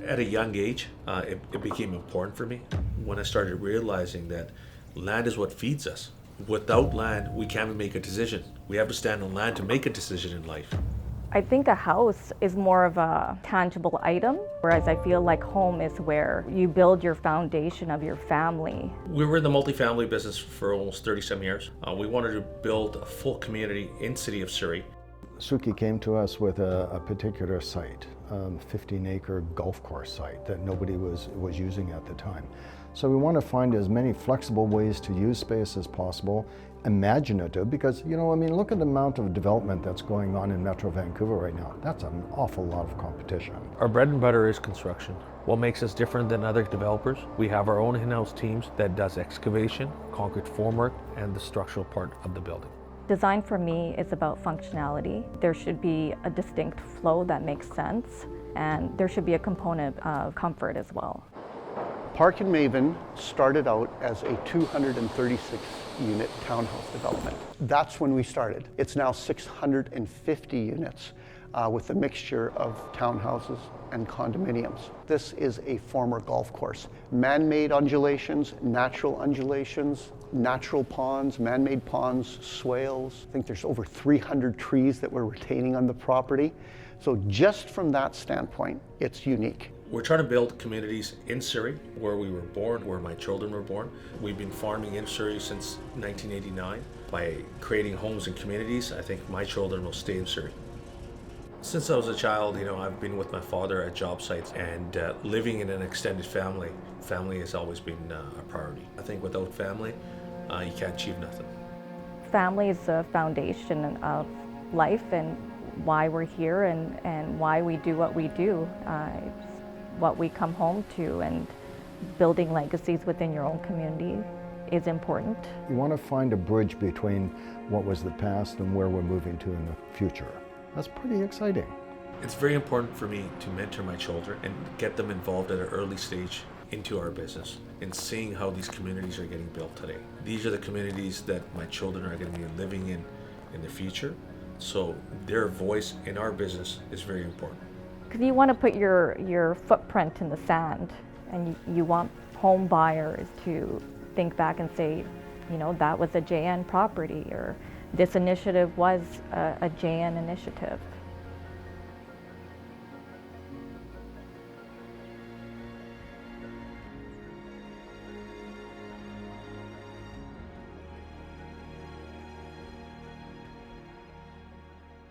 At a young age, it became important for me when I started realizing that land is what feeds us. Without land, we can't make a decision. We have to stand on land to make a decision in life. I think a house is more of a tangible item, whereas I feel like home is where you build your foundation of your family. We were in the multifamily business for almost 37 years. We wanted to build a full community in City of Surrey. Suki came to us with a particular site, 15-acre golf course site that nobody was using at the time. So we want to find as many flexible ways to use space as possible, imaginative, because, look at the amount of development that's going on in Metro Vancouver right now. That's an awful lot of competition. Our bread and butter is construction. What makes us different than other developers? We have our own in-house teams that does excavation, concrete formwork, and the structural part of the building. Design for me is about functionality. There should be a distinct flow that makes sense, and there should be a component of comfort as well. Park and Maven started out as a 236-unit townhouse development. That's when we started. It's now 650 units with a mixture of townhouses and condominiums. This is a former golf course. Man-made undulations, natural ponds, man-made ponds, swales. I think there's over 300 trees that we're retaining on the property. So just from that standpoint, it's unique. We're trying to build communities in Surrey, where we were born, where my children were born. We've been farming in Surrey since 1989. By creating homes and communities, I think my children will stay in Surrey. Since I was a child, I've been with my father at job sites, and living in an extended family. Family has always been a priority. I think without family, you can't achieve nothing. Family is the foundation of life and why we're here and why we do what we do. What we come home to, and building legacies within your own community is important. You want to find a bridge between what was the past and where we're moving to in the future. That's pretty exciting. It's very important for me to mentor my children and get them involved at an early stage into our business and seeing how these communities are getting built today. These are the communities that my children are going to be living in the future. So their voice in our business is very important. Because you want to put your footprint in the sand, and you want home buyers to think back and say, that was a JN property, or this initiative was a JN initiative.